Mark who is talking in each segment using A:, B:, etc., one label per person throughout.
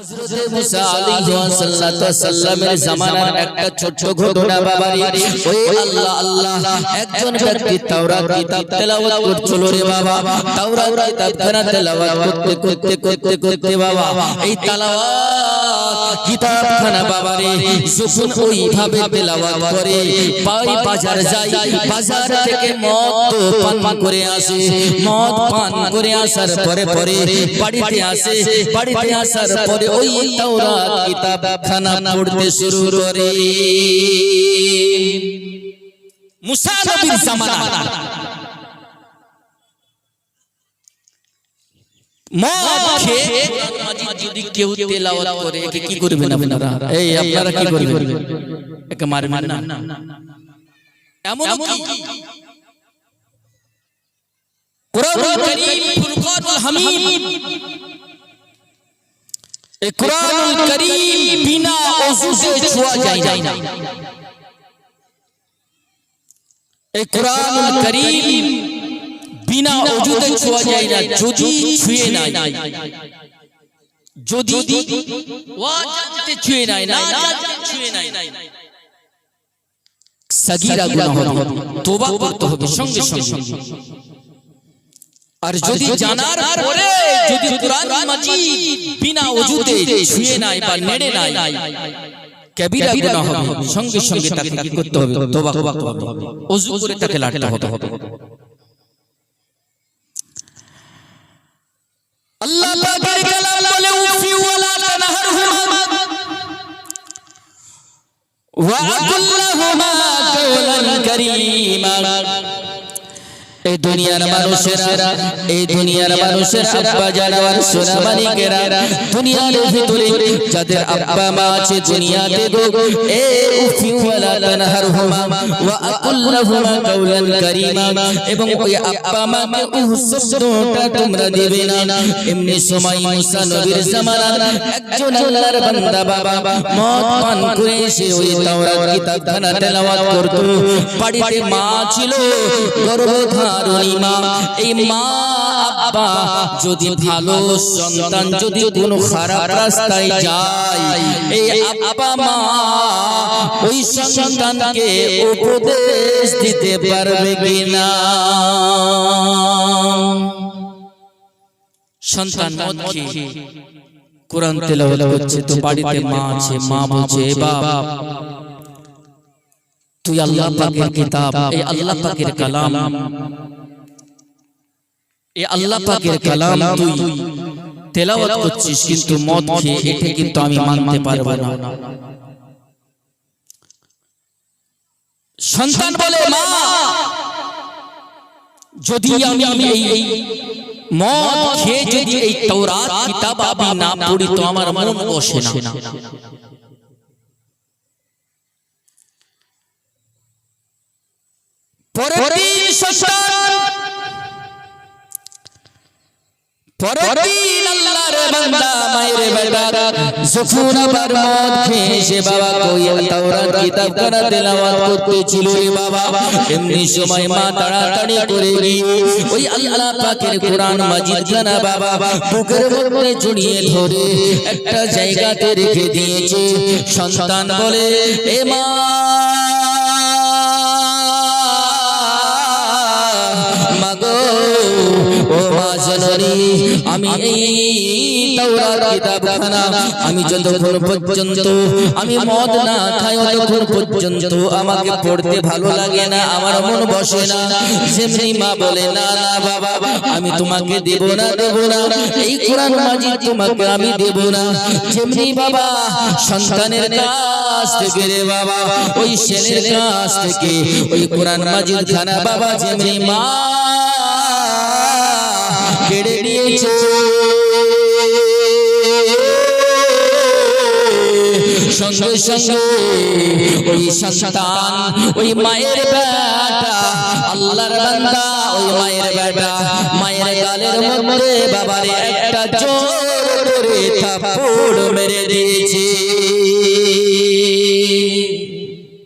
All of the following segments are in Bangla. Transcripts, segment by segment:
A: হযরতে মুসা আলাইহিস সালামের জামানার একটা ছোট ঘটনা বাবারে। ওই আল্লাহ আল্লাহ একজন ব্যক্তি তাওরাত কিতাব তেলাওয়াত করছিল রে বাবা। তাওরাত কিতাবখানা তেলাওয়াত করতে বাবা, এই তেলাওয়াত কিতাবখানা বাবারে যখন ওইভাবে তেলাওয়াত করে, বাজার যায়, বাজার থেকে মদ পান করে আসে, মদ পান করে আসার পরে বাড়িতে আসে, বাড়িতে আসার পরে ওই তাওরাত কিতাবখানা পড়তে শুরু করে। মুসা নবীর জামানা মদ খেয়ে যদি কেউ তেলাওয়াত করে, একে কি করবেন আপনারা? এই আপনারা কি করবেন? একে মারবেন না? এমন কি কুরআনুল কারীম ফুরকানুল হামিদ, এই কুরআনুল কারীম বিনা ওযুতে ছোঁয়া যায় না। এই কুরআনুল কারীম বিনা ওযুতে ছোঁয়া যায় না। যদি ছুঁয়ে নাই, যদি ওয়াজিবতে ছুঁয়ে নাই, না জানতে ছুঁয়ে নাই, সাগীরা গুনাহ হবে, তওবা করতে হবে সঙ্গে সঙ্গে। আর যদি জানার পরে যদি কুরআন মাজিদ বিনা ওযুতে ছুঁয়ে নাই বা নেড়ে নাই, কবিরা গুনাহ হবে, সঙ্গে সঙ্গে তাকে কি করতে হবে? তওবা করতে হবে, ওযু করে তাকে লাড়তে হবে। আল্লাহ পাকের কালাম বলে উফি ওয়ালা তানহারহুমা ওয়া কুল লাহুমা কাওলান কারীমা। এই দুনিয়ার মানুষেরা, এই দুনিয়ার মানুষের আব্বা জানার সোনা মানিকেরা, দুনিয়ার ভিতরে যাদের আব্বা মা আছে দুনিয়াতে গো, এ উফি ওয়ালা তানহারহুমা ওয়া আকুল লাহুমা কাওলান কারীমা, এবং ওই আব্বা মাকে উহ শব্দটা তোমরা দেবে না। এমনি সময় মুসা নবীর জামানার একজন আল্লাহর বান্দা বাবা মদ পান করে এসে ওই তাওরাত কিতাবখানা তেলাওয়াত করত। বাড়িতে মা ছিল, গর্ভধারী মা। এই মা আব্বা যদি ভালো সন্তান যদি কোনো খারাপ রাস্তায় যায়, এই আব্বা মা ওই সন্তানকে উপদেশ দিতে পারবে কিনা? সন্তান মদ খেয়ে কোরআন তেলাওয়াত করছে, তো বাড়িতে মা আছে, মা বলছে বাবা তুই আল্লাহ পাকের কিতাব, এই আল্লাহ পাকের কালাম, এই আল্লাহ পাকের কালাম তুই তেলাওয়াত করছিস, কিন্তু মদ খেয়ে, এটা কিন্তু আমি মানতে পারবো না। সন্তান বলে মা যদি আমি এই মদ খেয়ে যদি এই তাওরাত কিতাব আমি না পড়ি তো আমার মন বসে না। পরদিন আল্লাহর বান্দা মায়ের বেটা যখন আবার মদ খেয়ে সে বাবা কই তাওরাত কিতাবখানা তেলাওয়াত করতেছিল রে বাবা, এমনি সময় মা তাড়াতাড়ি করে গিয়ে ওই আল্লাহ পাকের কোরআন মাজিদখানা বাবা বুকের মধ্যে জড়িয়ে ধরে একটা জায়গাতে রেখে দিয়েছে। সন্তান বলে এ মা আমি এই তাওরাত কিতাবখানা আমি যতক্ষণ পর্যন্ত আমি মদ না খাই ততক্ষণ পর্যন্ত আমাকে পড়তে ভালো লাগে না, আমার মন বসে না। যেমনি মা বলে না না বাবা আমি তোমাকে দেব না, এই কোরআন মাজিদ তোমাকে আমি দেব না। যেমনি বাবা সন্তানের কাছ থেকে রে বাবা ওই ছেলের কাছ থেকে ওই কোরআন মাজিদ খানা বাবা যেমনি মা কেড়ে নিয়েছে, সঙ্গে সঙ্গে ওই সন্তান ওই মায়ের বেটা আল্লাহর বান্দা ওই মায়ের বেটা মায়ের গালের মধ্যে বাবারে একটা জোর করে থাপ্পড় মেরে দিয়েছে।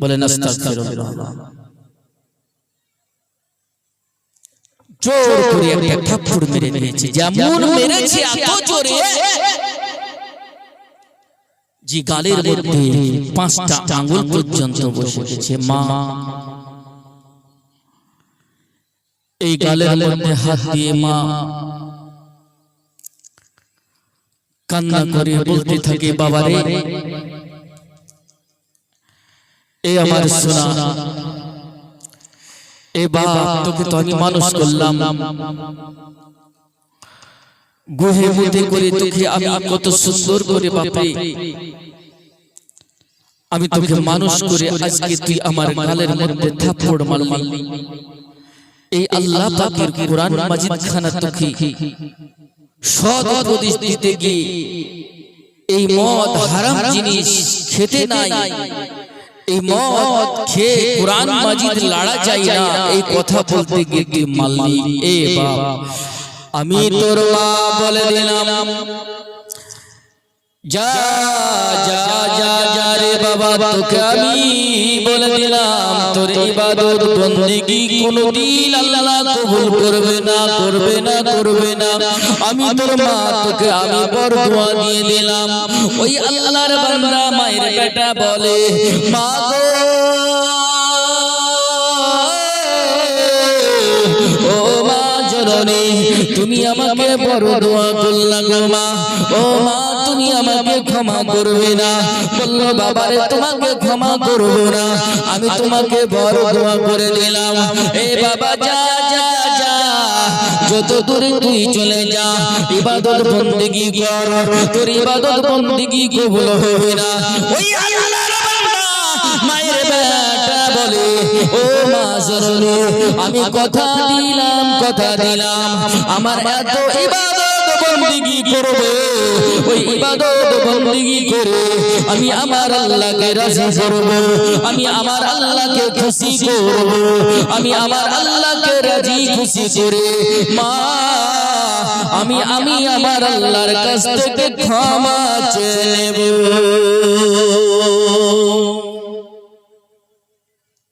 A: বলেন আস্তাগফিরুল্লাহ। জোর করে একটা থাপ্পড় মেরে দিয়েছে, যেমন মেরেছে এত জোরে যে গালের মধ্যে 5টা আঙ্গুল পর্যন্ত বসে গেছে। মা এই গালের মধ্যে হাত দিয়ে মা কান্না করে বলতে থাকে, বাবা রে, এ আমার সোনা, এ বাপ, তোকে তো আমি মানুষ করলাম, গুহে মুতে করে তোকে আমি কত সুন্দর করে বাপরে আমি তোকে মানুষ করে আজকে তুই আমার গালের মধ্যে থাপ্পড় মারলি। এই আল্লাহ পাকের কোরআন মাজিদ খানা তোকে সৎ উপদেশ দিতে গিয়ে এই মদ হারাম জিনিস খেতে নাই, এই মদ খেয়ে কোরআন মাজিদ লড়া যায় না, এই কথা বলতে গিয়ে তুই মারলি। এ বাপ, আমি তোর মা বলে দিলাম, যা যা যা যা রে বাবা, তোকে আমি বলে দিলাম, তোর ইবাদত বন্দেগী কোনদিন আল্লাহ কবুল করবে না, করবে না, করবে না। আমি তোর মা, তোকে আমি বড় দোয়া দিয়ে দিলাম। ওই আল্লাহর বান্দা মায়ের বেটা বলে, মা গো, ও মা জননী, তুমি আমাকে বড় দোয়া করলা গো মা, ও মা তুমি আমাকে ক্ষমা করবে না? বললো, বাবারে তোমাকে ক্ষমা করব না, আমি তোমাকে বড় দোয়া করে দিলাম। এ বাবা, যা যা যা, যত দূরে তুই চলে যা, ইবাদত বন্দেগী কর, তোর ইবাদত বন্দেগী কবুল হবে না। ওই আল্লাহর বান্দা মায়ের বেটা বলে, ও মা জননী, আমি কথা দিলাম, কথা দিলাম, আমার এত ইবাদত বন্দেগী করবে, ওই ইবাদত বন্দেগী করে আমি আমার আল্লাহকে রাজি করব, আমি আমার আল্লাহকে খুশি করব, আমি আমার আল্লাহকে রাজি খুশি করে মা আমি আমার আল্লাহর কাছ থেকে ক্ষমা চেয়ে নেব।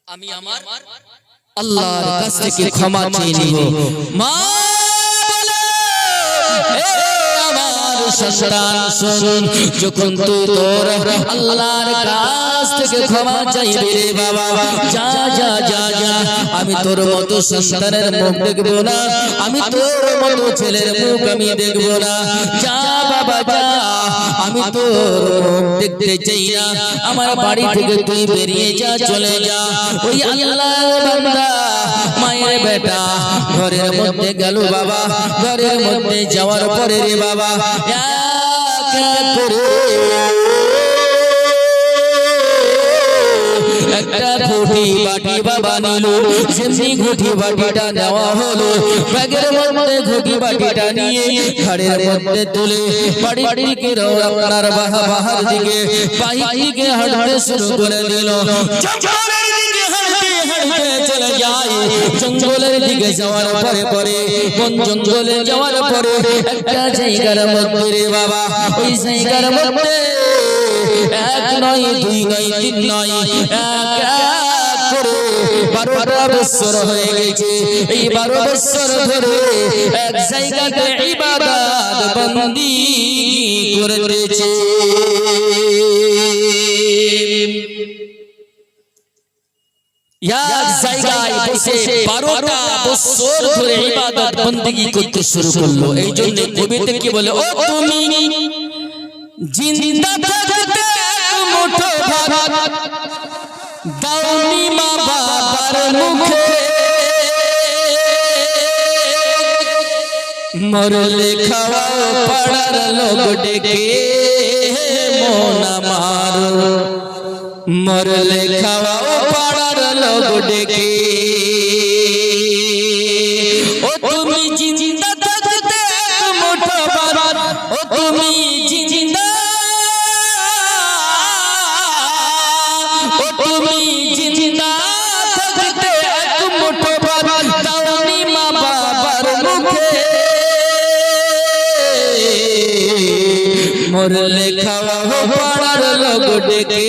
A: আমি আমার আল্লাহর কাছ থেকে ক্ষমা চেয়ে নেব। মা সন্তান শুন, যখন তুই তোর আল্লাহর কাছ থেকে ক্ষমা চাইবি রে বাবা, যা যা যা যা, আমি তোর মতো সন্তানের মুখ দেখবো না, আমি তোর মতো ছেলের মুখ আমি দেখবো না। যা বাবা যা, আমি তোর মুখ দেখতে চাই না, আমার বাড়ি থেকে তুই বেরিয়ে যা, চলে যা। ওই আল্লাহর বান্দা মায়ের বেটা ঘরের মধ্যে গেল বাবা, ঘরের মধ্যে যাওয়ার পরে রে বাবা একটা ঘটি বাটি বাবা নিল, যেমনি ঘটি বাটিটা নেওয়া হলো, ব্যাগের মধ্যে ঘটি বাটিটা নিয়ে ঘাড়ের মধ্যে তুলে বাড়ির দিকে আপনার বাহার দিকে বাহির দিকে হাঁটতে শুরু করে দিল। চলে যায় জঙ্গলের দিকে যাওয়ার পরে পরে কোন জঙ্গলে যাওয়ার পরে একটা জায়গার মধ্যে রে বাবা, ওই জায়গার মধ্যে এক নয়, দুই নয়, তিন নয়, এক করে 12টা বছর হয়ে গেছে। এই 12 বছর ধরে এক জায়গাতে ইবাদত বন্দি করেছে। এক জায়গায় বসে 12টা বছর ধরে ইবাদত বন্দেগী করতে শুরু করলো। এই জন্য কবিতে কি বলে, ও তুমি জিন্দা থাকতে এক মুঠো ভাত দাওনি মা বাবার মুখে, মরলে খাওয়াও পাড়ার লোক ডেকে মন আমার, মরলে খাওয়াও পাড়ার লোক ডেকে। ও তুমি জিন্দা থাকতে মুঠো ভাত, ও তুমি জিন্দা, ও তুমি জিন্দা থাকতে এক মুঠো ভাত দাওনি মা বাবার মুখে, মরলে খাওয়াও পাড়ার লোক ডেকে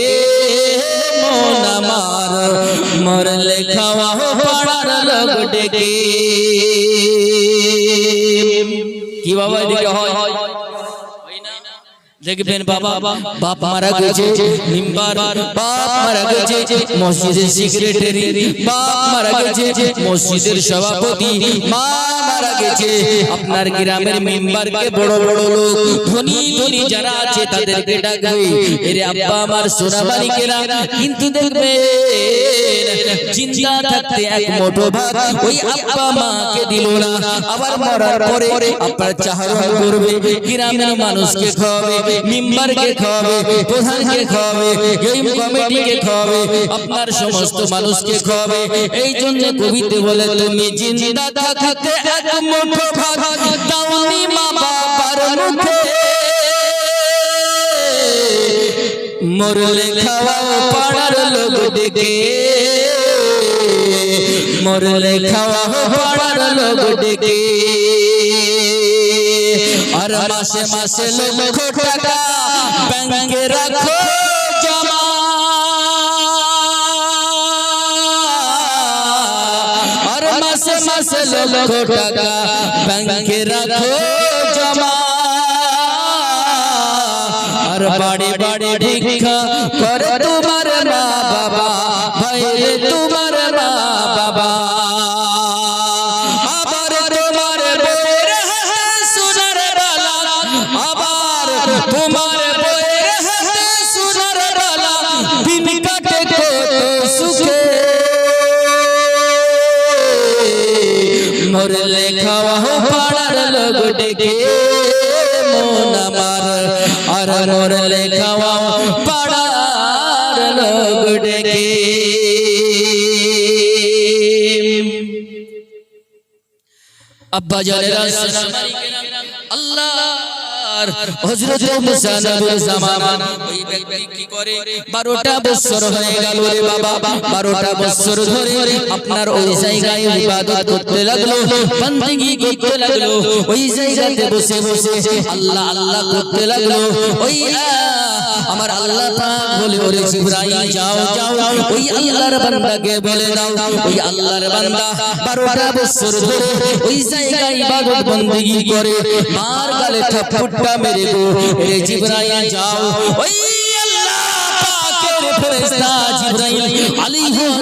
A: মন আমার, মরলে খাওয়াও পাড়ার লোক ডেকে। কি বাবা এদিকে হয় দেখবেন বাবা বাপ মারা গেছে মেম্বার, বাপ মারা গেছে মসজিদের সেক্রেটারি, বাপ মারা গেছে মসজিদের সভাপতি, মা মারা গেছে আপনার গ্রামের মেম্বারকে বড় বড় লোক ধনী ধনী যারা আছে তাদেরকে ডাকবে এরে আব্বা আমার সোনা মানিকেরা। কিন্তু দেখবেন জিন্দা থাকতে এক মুঠো ভাত ওই আব্বা মাকে দিল না, আবার মরার পরে আপনার চাহরণ করবে, গ্রামের মানুষকে খাওয়াবে, মেম্বারকে খাওয়াবে, প্রধানকে খাওয়াবে, এই কমিটিকে খাওয়াবে, আপনার সমস্ত মানুষকে খাওয়াবে। এই জন্য কবিতে বলে তুমি জিন্দা থাকতে এক মুঠো ভাত দাওনি মা বাবার মুখে, মরলে খাওয়াও পাড়ার লোক ডেকে, মরলে খাওয়াও পাড়ার লোক ডেকে। আর মাসে মাসে লক্ষ টাকা ব্যাংকে রাখো জমা, আর মাসে মাসে লক্ষ টাকা ব্যাংকে রাখো জমা। আর বাড়ি বাড়ি ভিক্ষা করে তোমার মা বাবা, ভাইরে তোমার মা বাবা। আবার তোমার বউয়ের হাতে সোনার বালা, আবার তোমার বউয়ের হাতে সোনার বালা, দিন কাটে কত সুখে, মরলে খাওয়াও পাড়ার লোক ডেকে মন আমার, আর মরলে খাওয়াও পাড়ার লোক ডেকে। আব্বা জানেরা আল্লাহর হযরত মুসা নবীর জামান, ওই ব্যক্তি কি করে 12টা বছর হয়ে গেল রে বাবা, 12টা বছর ধরে আপনার ওই জায়গায় ইবাদত করতে লাগলো, বندگی করতে লাগলো, ওই জায়গাতে বসে বসে আল্লাহ আল্লাহ করতে লাগলো। ওই আমার আল্লাহ পাক বলে ওরে জিবরাইল যাও যাও ওই আল্লাহর বান্দাকে বলে দাও, ওই আল্লাহর বান্দা 12টা বছর ধরে ওই জায়গায় ইবাদত বندگی করে, মার গালে থাপ্পড়টা মেরে গো রে জিবরাইল যাও ওই আল্লাহ পাকের ফেরেশতা জিবরাইল আলাইহিস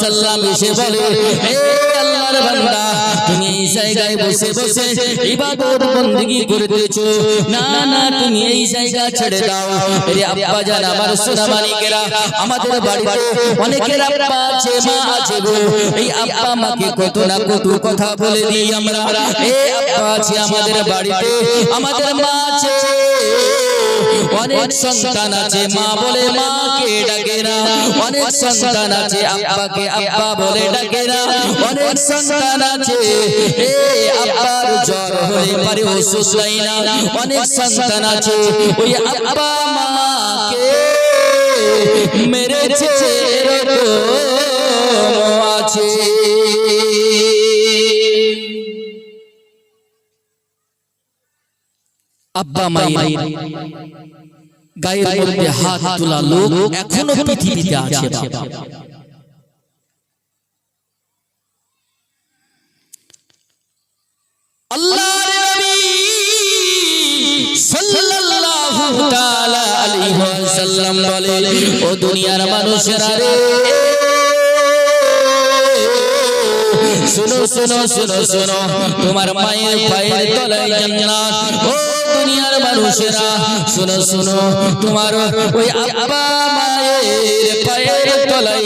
A: সালাম এসে বলে হে আল্লাহর বান্দা তুমি এই জায়গায় বসে বসে ইবাদত বندگی করতেছো, না না তুমি এই জায়গা ছেড়ে দাও। রে আব্বা জান আমার সোনা মানিকেরা, আমাদের বাড়িতে অনেকের আব্বা আছে মা আছে গো, এই আব্বা মাকে কত না কত কথা বলে দিই আমরা। এই আব্বা আছে আমাদের বাড়িতে, আমাদের মা আছে, অনেক সন্তান আছে মা বলে মাকে ডাকে না, অনেক সন্তান আছে আব্বাকে আব্বা বলে ডাকে না, অনেক সন্তান আছে এই আব্বার জ্বর হলে পারে ওষুধ দেয় না, অনেক সন্তান আছে ওই আব্বা মাকে মেরেছে এরকম আছে। আব্বা মায়ের গায়ের মধ্যে হাত তোলা লোক এখনো পৃথিবীতে আছে বাবা। আল্লাহর নবী সাল্লাল্লাহু তাআলা আলাইহি ওয়াসাল্লাম বলে ও দুনিয়ার মানুষেরা রে শুনো শুনো শুনো শুনো, তোমার মায়ের পায়ের তলায় জান্নাত। ও দুনিয়ার মানুষেরা শুনো শুনো, তোমার ওই আব্বা মায়ের পায়ের তলায়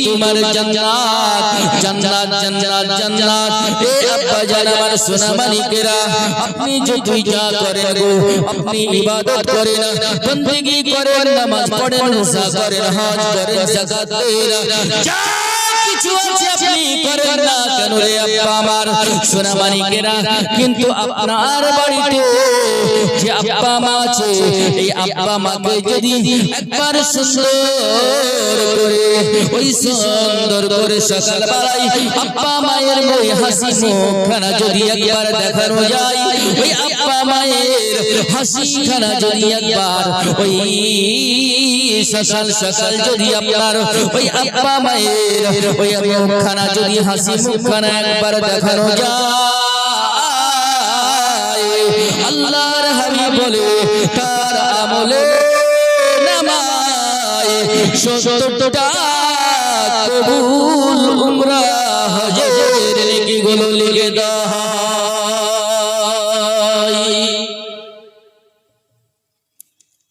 A: তোমার জান্নাত জান্নাত জান্নাত জান্নাত। এ আব্বা জান আমার সোনা মানিকেরা, আপনি যতই যা করেন গো, আপনি ইবাদত করেন, বندگی করেন, নামাজ পড়েন, রোজা করেন, হজ করেন, যাকাত দেন, যা কিছু আছে আপনি করেন না কেন রে আব্বা আমার সোনা মানিকেরা, কিন্তু আপনার বাড়িতে যে আব্বা মা আছে এই আব্বা মাকে যদি একবার সুন্দর করে ওই সুন্দর করে সকাল বেলায় আব্বা মায়ের ওই হাসি মুখখানা যদি একবার দেখানো যায়, ওই আব্বা মায়ের হাসিখানা যদি একবার ওই সকাল সকাল যদি আপনার ওই আব্বা মায়ের ওই মুখখানা যদি হাসি মুখখানা একবার দেখানো যায়, আল্লাহর হাবিব বলে আমলে নামায় 70টা কবুল উমরা হজের নেকিগুলো লিখে দাও।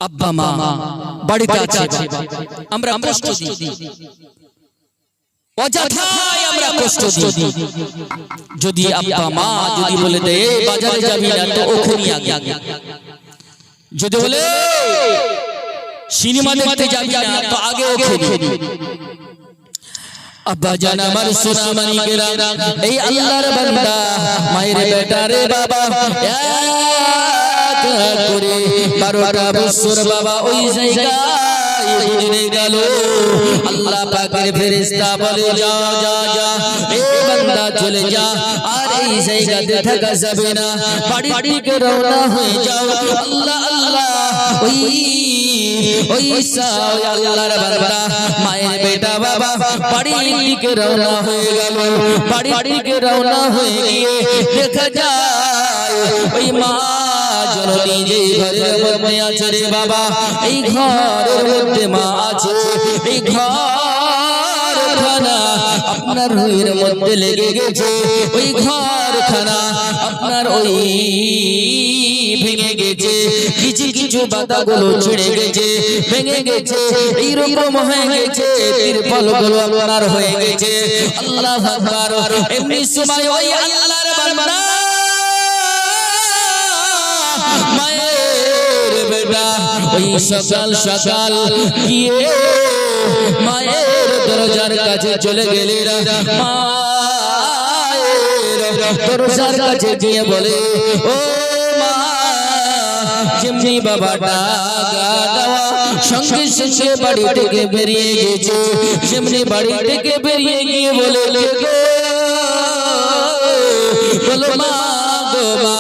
A: আব্বা মা বাড়িতে আছে, আমরা কষ্ট দিই, অযথাই আমরা কষ্ট দিই। যদি আব্বা মা যদি বলে দেয় বাজারে যাবি না তো ওখানে আগে, যদি বলে সিনেমা দেখতে যাবি না তো আগে ওখানে। আব্বা জান আমার সোনা মানিকেরা, এই আল্লাহর বান্দা মায়ের বেটা রে বাবা করে 12টা বছর বাবা ওই জায়গায় গুজরে গেল। আল্লাহ পাকের ফেরেশতা বলে যা যা যা এই বান্দা চলে যা, আর এই জায়গাতে থাকা যাবে না, বাড়ি থেকে রওনা হয়ে যাও। আল্লাহ আল্লাহ ওই আল্লাহর বান্দা মায়ের বেটা বাবা বাড়ি থেকে রওনা হয়ে গেল। বাড়ি থেকে রওনা হয়ে গিয়ে দেখা যায় ওই মা জননী যে ঘরের মধ্যে আছে রে বাবা, এই ঘরের মধ্যে মা আছে। এই ঘরখানা আপনার রুহের মধ্যে লেগে গেছে, ওই ঘরখানা আপনার ওই ভেঙে গেছে, কিছু কিছু পাতাগুলো ছিঁড়ে গেছে, ভেঙে গেছে, এইরকম হয়ে গেছে, তিরপলগুলো আপনার হয়ে গেছে। আল্লাহ আকবার। এমনি সময় ওই আল্লাহর বান্দা মায়ের বেটা ওই সকাল সকাল গিয়ে মায়ের দরজার কাছে চলে গেলেন। মায়ের দরজার কাছে গিয়ে বলে ও মা, যেমনি বাবা ডাকা দেওয়া সঙ্গে সঙ্গে বাড়ি থেকে বেরিয়ে গেছে। যেমনি বাড়ি থেকে বেরিয়ে গিয়ে বলে বলো মা গো মা,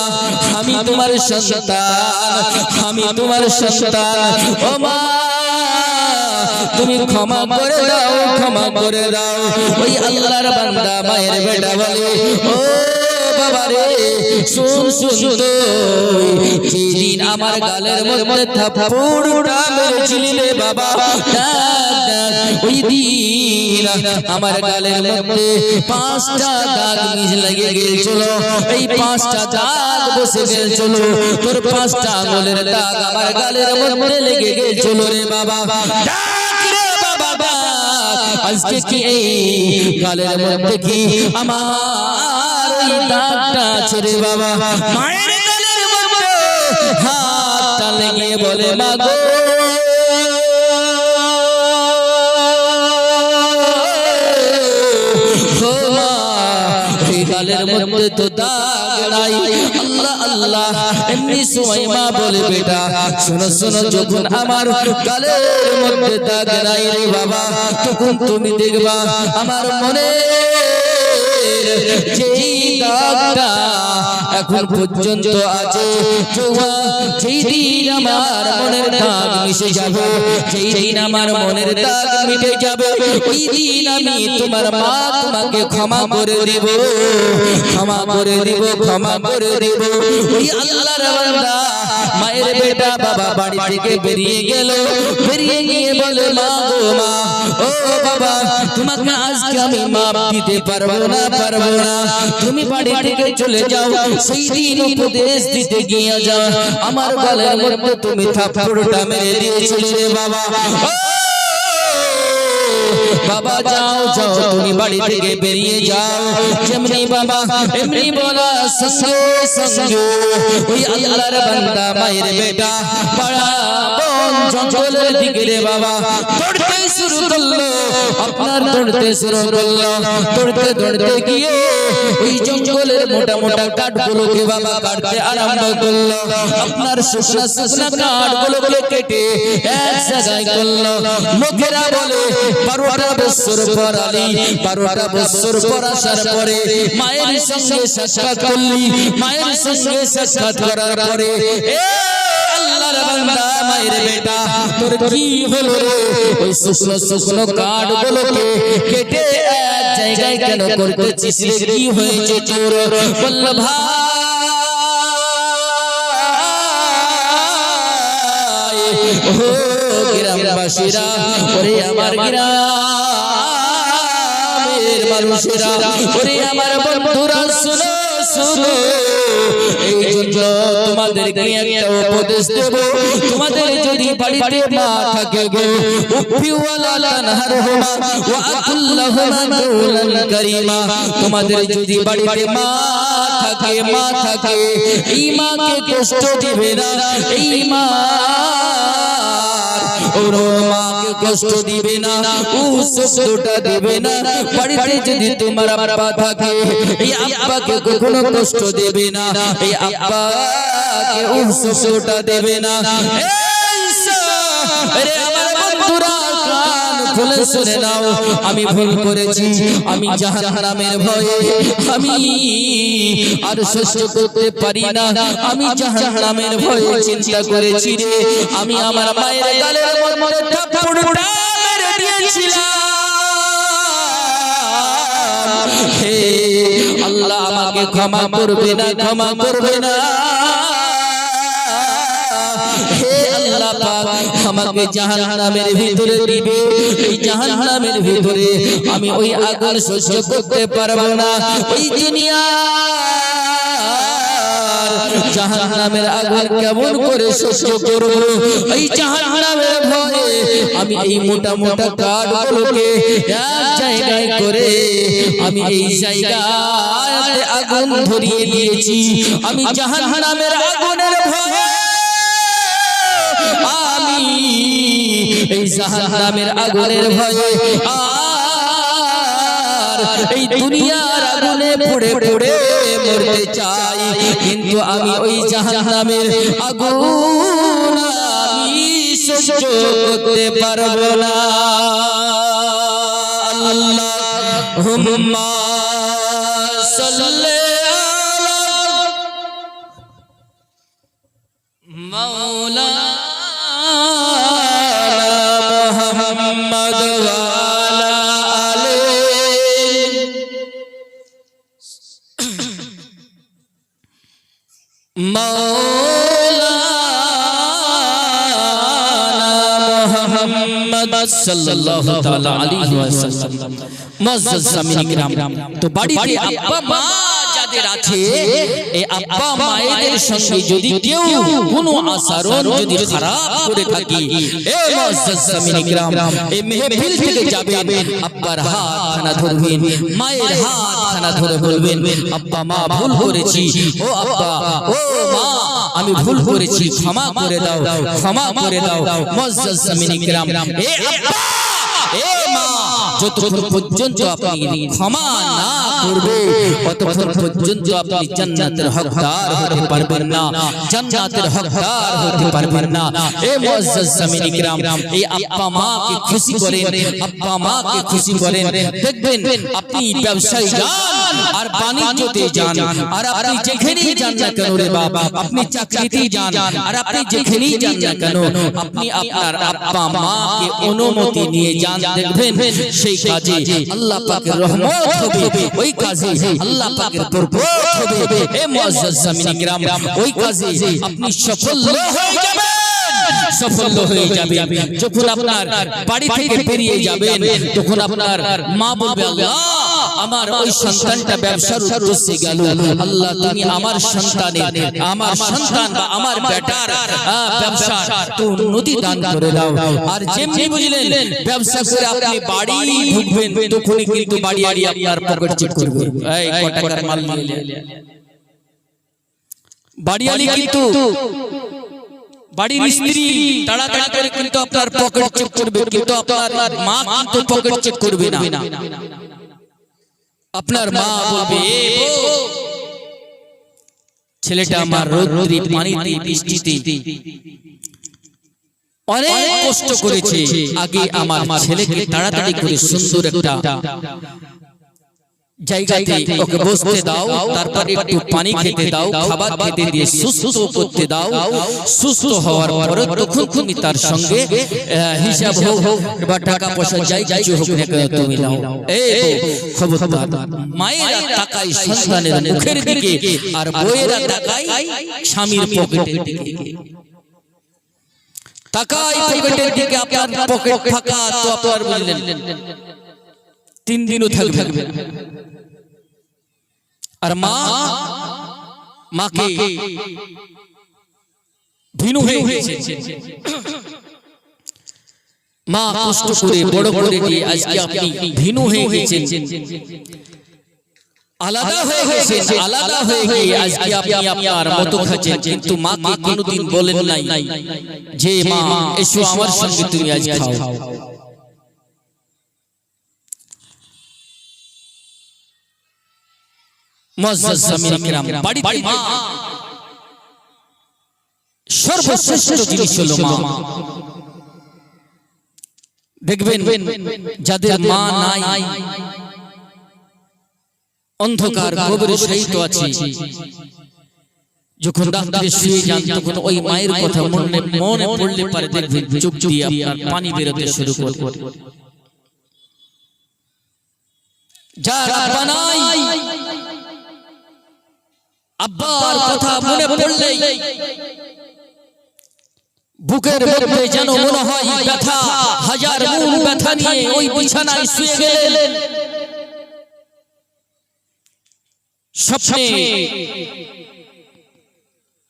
A: আমি তোমার সন্তান, আমি তোমার সন্তান, ও মা তুমি ক্ষমা করে দাও, ক্ষমা করে দাও। ওই আল্লাহর বান্দা মায়ের বেটা বলে ও বাবা রে শুন শুন তো, যেদিন আমার গালের মধ্যে থাপ্পড়টা মেরেছিলি রে বাবা, ওই দিন আমার গালের মধ্যে 5টা দাগ লেগে গিয়েছিল। এই 5টা দাগ বসে গিয়েছিল, তোর 5টা আঙুলের দাগ আমার গালের মধ্যে লেগে গিয়েছিল রে বাবা। আজকে কি এই গালের মধ্যে কি আমার ওই দাগটা আছে রে বাবা? মায়ের গালের মধ্যে হাতটা লেগে বলে মা গো, গালের মধ্যে তো দাগ নাই। আল্লাহ আল্লাহ। এমনি সময় মা বলে বেটা শোনো শোনো, যখন আমার গালের মধ্যে দাগ নাই রে বাবা, তখন তুমি দেখবা আমার মনে যেই দাগটা এখন পর্যন্ত আছে, যেই দিন আমার মনের দাগ মিশে যাবে, যেই দিন আমার মনের দাগ মিটে যাবে, ওই দিন আমি তোমার মা তোমাকে ক্ষমা করে দেব, ক্ষমা করে দেব, ক্ষমা করে দেব। ওই আল্লাহর বান্দা মায়ের বেটা বাবা বাড়ি থেকে বেরিয়ে গেল। বেরিয়ে গিয়ে বলে মা গো মা, ও বাবা তোমাকে আজকে আমি মাপ দিতে পারবো না, পারবো না। তুমি বাড়ি থেকে চলে যাও। সেই দিন উপদেশ দিতে গিয়ে যাও, আমার গালের মধ্যে তুমি থাপ্পড়টা মেরে দিয়েছিলে রে বাবা। বাবা যাও যাও, তুমি বাড়ি থেকে বেরিয়ে যাও। যেমনি বাবা এমনি বলা সঙ্গে সঙ্গে ওই আল্লাহর বান্দা মায়ের বেটা পাড়া বন জঙ্গলের দিকে রে বাবা দৌড়তে শুরু করলো। আপনার দৌড়তে শুরু করলো, দৌড়তে দৌড়তে গিয়ে ওই জঙ্গলের মোটা মোটা কাঠগুলোকে বাবা কাটতে আরম্ভ করলো। আপনার শুকনা শুকনা কাঠগুলো কেটে এক জায়গায় করলো। লোকেরা বলে 12টা বছর পর আলী, 12টা বছর পর আসার পরে মায়ের সঙ্গে সাক্ষাৎ করলি। মায়ের সঙ্গে সাক্ষাৎ করার পরে আল্লাহর বান্দা মায়ের বেটা তোর কি হলো রে? ওই শুকনো শুকনো কাঠগুলোকে কেটে এক জায়গায় কেন করতেছিস রে? কি হয়েছে তোর? বলল ভাই ও গ্রামবাসীরা, ওরে আমার গ্রামের মানুষেরা, ওরে আমার বন্ধুরা, শুনো শুনো, এই জন্য তোমাদেরকে একটা উপদেশ দেব। তোমাদের যদি বাড়িতে মা থাকে গো, উফিওয়ালা তানহারহুমা ওয়া আকুল্লাহুমা কাওলান কারীমা। তোমাদের যদি বাড়িতে মা থাকে, এই মাকে কষ্ট দিবে না, এই মা ওরে মাকে কষ্ট দিবে না, শব্দটা দিবে না। বাড়িতে যদি তোমার আব্বা থাকে, এই আব্বাকে কখনো কষ্ট দেবে না, এই আব্বাকে শব্দটা দেবে না। আরে আমার বন্ধুরা, কান খুলে শুনে নাও, আমি ভুল করেছি, আমি জাহান্নামের ভয়ে আমি আর সহ্য করতে পারি না, আমি জাহান্নামের ভয়ে চিন্তা করেছি রে, আমি আমার মায়ের গালের মধ্যে থাপ্পড়টা মেরে দিয়েছিলাম। হে আল্লাহ, আমাকে ক্ষমা করবে না, ক্ষমা করবে না। হে আল্লাহ পাক, আমাকে জাহান্নামের ভিতরে দিবে, এই জাহান্নামের ভিতরে আমি ওই আগুন সহ্য করতে পারবো না। ওই দুনিয়া জাহান্নামের আগুন কেমন করে সহ্য করব? এই জাহান্নামের ভয়ে আমি এই মোটা মোটা কাঠগুলোকে এক জায়গায় করে আমি এই জায়গায় আগুন ধরিয়ে দিয়েছি। আমি জাহান্নামের আগুনের ভয়ে আমি এই জাহান্নামের আগুনের ভয়ে আর এই দুনিয়ার আগুনে পুড়ে পুড়ে মরতে চাই, কিন্তু আমি ওই জাহান্নামের আগুন আমি সহ্য করতে পারবো না। আল্লাহুম্মা সাল্লি আলা মাওলানা সাল্লাল্লাহু তাআলা আলাইহি ওয়াসাল্লাম। মুআজ্জাজ সামিন কিরাম, তো বাড়িতে আব্বা মা যাদের আছে, এই আব্বা মায়েদের সঙ্গে যদি কেউ কোনো আচরণ যদি খারাপ করে থাকে, এই মুআজ্জাজ সামিন কিরাম, এই মেহফিল থেকে যাবেন, আব্বার হাতখানা ধরবেন, মায়ের হাতখানা ধরে বলবেন, আব্বা মা ভুল করেছি, ও আব্বা ও মা আমি ভুল করেছি, ক্ষমা করে দাও, ক্ষমা করে দাও। মুআজ্জাজ সামিন কিরাম, এ আব্বা এ মা, যতক্ষণ পর্যন্ত আপনি ক্ষমা না করবে ততক্ষণ পর্যন্ত আপনি জান্নাতের হকদার হতে পারবেন না, জান্নাতের হকদার হতে পারবেন না। এ মুআজ্জাজ সামিন কিরাম, এই আব্বা মাকে খুশি করেন, আব্বা মাকে খুশি করেন। দেখবেন আপনি ব্যবসায় যান আর বাণিজ্যতে যান, আর আপনি যেখানেই যান না কেন রে বাবা, আপনি চাকরিতে যান আর আপনি যেখানেই যান না কেন, আপনি আপনার আব্বা মাকে অনুমতি নিয়ে যান, দেখবেন সেই কাজে আল্লাহ পাকের রহমত হবে, ওই কাজে আল্লাহ পাকের বরকত হবে। এ মুআজ্জাজ সামিন কিরাম, ওই কাজে আপনি সফল হয়ে যাবেন, সফল হয়ে যাবেন। যখন আপনার বাড়ি থেকে বেরিয়ে যাবেন, তখন আপনার মা বলবে, আল্লাহ আমার ওই সন্তানটা ব্যবসার উদ্দেশ্যে গেল, আল্লাহ তুমি আমার সন্তানের, আমার সন্তান বা আমার বেটার ব্যবসার তো উন্নতি দান করে দাও। আর যেমনি বুঝলেন ব্যবসা করে আপনি বাড়ি ঢুকবেন, তখনই কিন্তু বাড়ি আপনার পকেট চেক করবে, এই কত টাকার মাল নিয়ে বাড়িওয়ালি, কিন্তু বাড়ির স্ত্রী তাড়াতাড়ি করে কিন্তু আপনার পকেট চেক করবে, কিন্তু আপনার মা কিন্তু পকেট চেক করবে না। আপনার মা বলবে, ছেলেটা আমার রোদ্রে পানিতে বৃষ্টিতে অনেক কষ্ট করেছে, আগে আমার ছেলেকে তাড়াতাড়ি করে সুন্দর একটা জায়গাতে ওকে বসতে দাও, তারপরে একটু পানি খেতে দাও, খাবার খেতে দিয়ে সুস্থ করতে দাও। সুস্থ হওয়ার পরে তখন তুমি তার সঙ্গে হিসাব হোক বা টাকা পয়সা যাই কিছু হোক না কেন তুমি দাও। এই খবরদার, মায়েরা তাকায় সন্তানের মুখের দিকে আর বউয়েরা তাকায় স্বামীর পকেটের দিকে। তাকাই পকেটের দিকে, আপনার পকেট ফাঁকা, তো আপনার বুঝলেন 3 দিনও থাকবে। আর মাকে ভিনু হয়ে গেছে, মা কষ্ট করে বড় করে দিয়ে আজকে আপনি ভিনু হয়ে গেছেন, আলাদা হয়ে গেছেন, আলাদা হয়ে গিয়ে আজকে আপনি আপনার মতো খাচ্ছেন, কিন্তু মাকে কোনোদিন বলেন নাই যে মা এসো আমার সঙ্গে তুমি আজ খাও। মুআজ্জাজ সামিঈন কিরাম, বাড়িতে মা সর্বশ্রেষ্ঠ জিনিস হলো মা। দেখবেন যাদের মা নাই, অন্ধকার কবরে শায়িত আছে, যখন রাত্রে শুয়ে যান তখন ওই মায়ের কথা মনে পড়লে পারে দেখবেন চোখ দিয়ে আপনার পানি বেরোতে শুরু করে। যার আব্বা নাই, আব্বার কথা মনে পড়লেই বুকের মধ্যে যেন মনে হয় ব্যথা, হাজার মূল ব্যথা নিয়ে ওই বিছানায় শুয়ে গেলেন। স্বপ্নে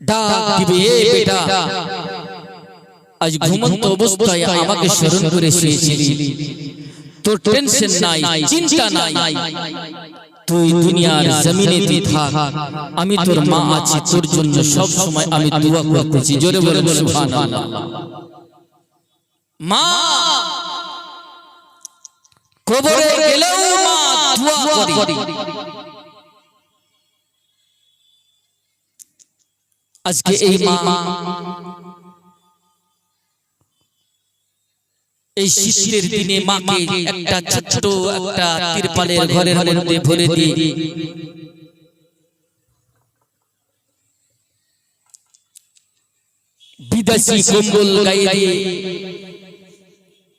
A: ডাক দিবে, এ বেটা আজ ঘুমন্ত অবস্থায় আমাকে স্মরণ করে শুয়েছিলি, তোর টেনশন নাই, চিন্তা নাই, তুই দুনিয়ার জমিনে থাক, আমি তোর মা আছি, তোর জন্য সব সময় আমি দোয়া করতেছি। জোরে বলেন সুবহানাল্লাহ। মা কবরে গেলেও মা দোয়া করে। আজকে এই মা এই শীতের দিনে মাকে একটা ছোট্ট একটা তিরপালের ঘরের মধ্যে ভরে দিয়ে বিদেশি কম্বল গায়ে দিয়ে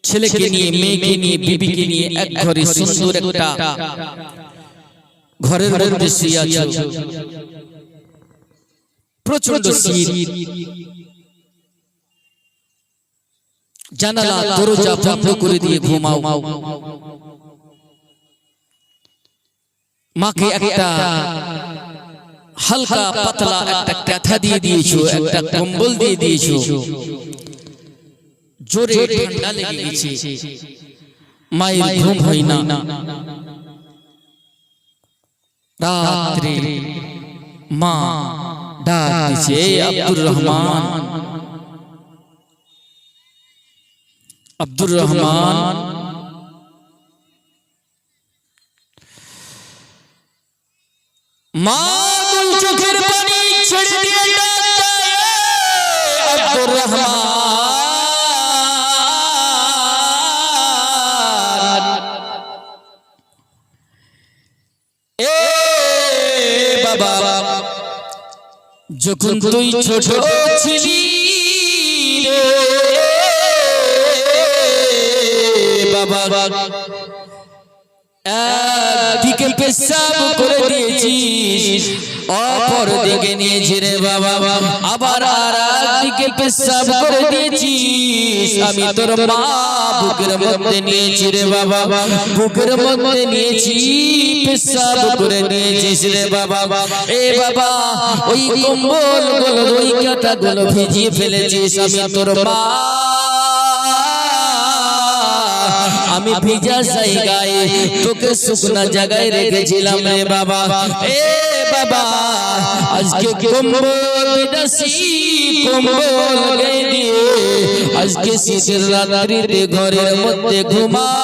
A: ছেলেকে নিয়ে, মেয়েকে নিয়ে, বিবিকে নিয়ে এক ঘরে সুন্দর একটা ঘরের মধ্যে শুয়ে আছো। প্রচন্ড শীত, জানালা দরজা বন্ধ করে দিয়ে ঘুমাও। মাকে একটা হালকা পাতলা একটা কাঁথা দিয়ে দিয়েছো, একটা কম্বল দিয়ে দিয়েছো, জোরে ঠান্ডা লেগে গেছে, মায়ের ঘুম হয় না। রাত্রে মা ডাক দিছে, আব্দুর রহমান, আব্দুর রহমান, মা দুল চোখের পানি ছেড়ে দিয়ে ডাকছে, আব্দুর রহমান, এ বাবা, যখন তুই ছোট ছিলি রে বাবা, একদিকে পেশাব করে দিয়েছিস, অপর দিকে নিয়েছি রে বাবা, আবার আর একদিকে পেশাব করে দিয়েছিস। আমি তোর মা বুকের মধ্যে নিয়েছি রে বাবা, বুকের মধ্যে নিয়েছি, পেশাব করে নিয়েছিস রে বাবা। এ বাবা, ওই কম্বল গুলো, ওই কাঁথা গুলো ভিজিয়ে ফেলেছিস। আমি তোর মা, আমি ভিজা জায়গায় তোকে শুকনা জায়গায় রেখেছিলাম রে বাবা। এ বাবা, আজকে কম্বল বিদেশি কম্বল গায়ে দিয়ে আজকে শীতের রাত্রিতে ঘরের মধ্যে ঘুমাও।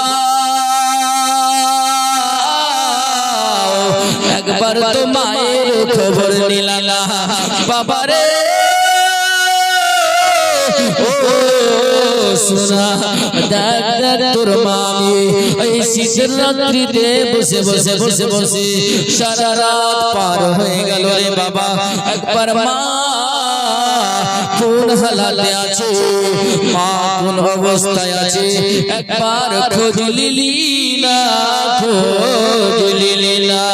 A: একবার তো মায়ের খবর নিলাম বাবা রে, সোনা দেখ দেখ তোর মামি এই শীতের রাত্রিতে বসে বসে বসে বসে সারা রাত পার হয়ে গেল রে বাবা। একবার মা কোন হালাতে আছে, মা কোন অবস্থায় আছে, একবার খোঁজ লিলি না, খোঁজ লিলি না।